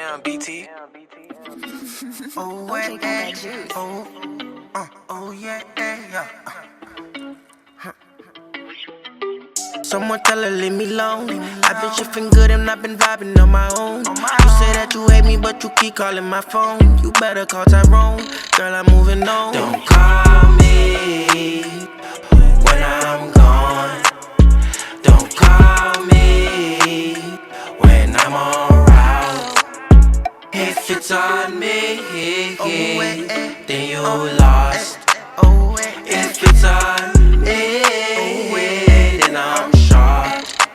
Damn, BT. Oh, yeah, yeah. Someone tell her leave me alone. I've been shifting good and I've been vibing on my own. You say that you hate me, but you keep calling my phone. You better call Tyrone, girl, I'm moving on. Don't call me when I'm gone. Don't call me when I'm on route. If it's on me, then you lost. If it's on me, then I'm shocked.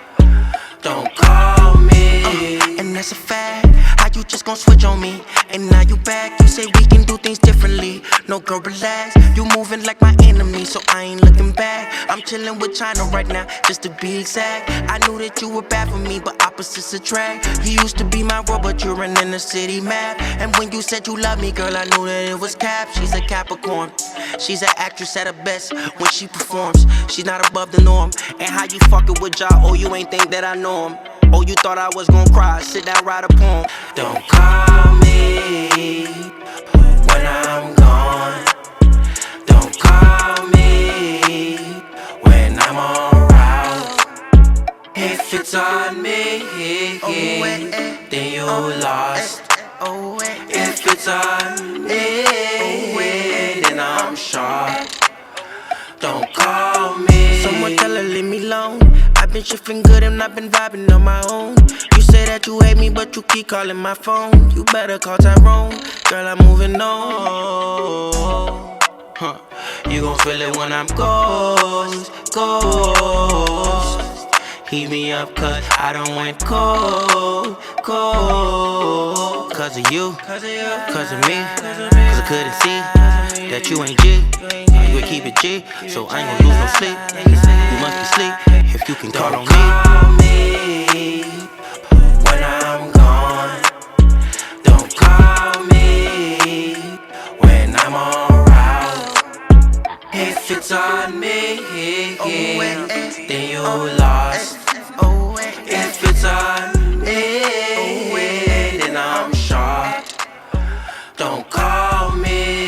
Don't call me. And that's a fact. How you just gon' switch on me? And now you back. You say we can do things differently. No, girl, relax. You moving like my enemy, so I ain't looking back. I'm chillin' with China right now, just to be exact. I knew that you were bad for me, but opposites attract. You used to be my world, but you're an inner city map. And when you said you love me, girl, I knew that it was cap. She's a Capricorn. She's an actress at her best when she performs. She's not above the norm. And how you fucking with y'all? Oh, you ain't think that I know him. Oh, you thought I was gon' cry, sit down, write a poem. Don't call me when I'm gone. Don't call me when I'm on route. If it's on me, then you lost. If it's on me, then I'm shocked. Don't call me. Someone tell her leave me alone. I've been shifting good and I've been vibing on my own. You say that you hate me, but you keep calling my phone. You better call Tyrone, girl, I'm moving on. You gon' feel it when I'm ghost. Heat me up cause I done went cold. Cause of you, cause of me, cause I couldn't see that you ain't G. You would keep it G, so I ain't gon' lose no sleep. You must be asleep if you can call on me. Call me when I'm gone. Don't call me when I'm on route. If it's on me, then you lost. If it's on me, then I'm shocked. Don't call me.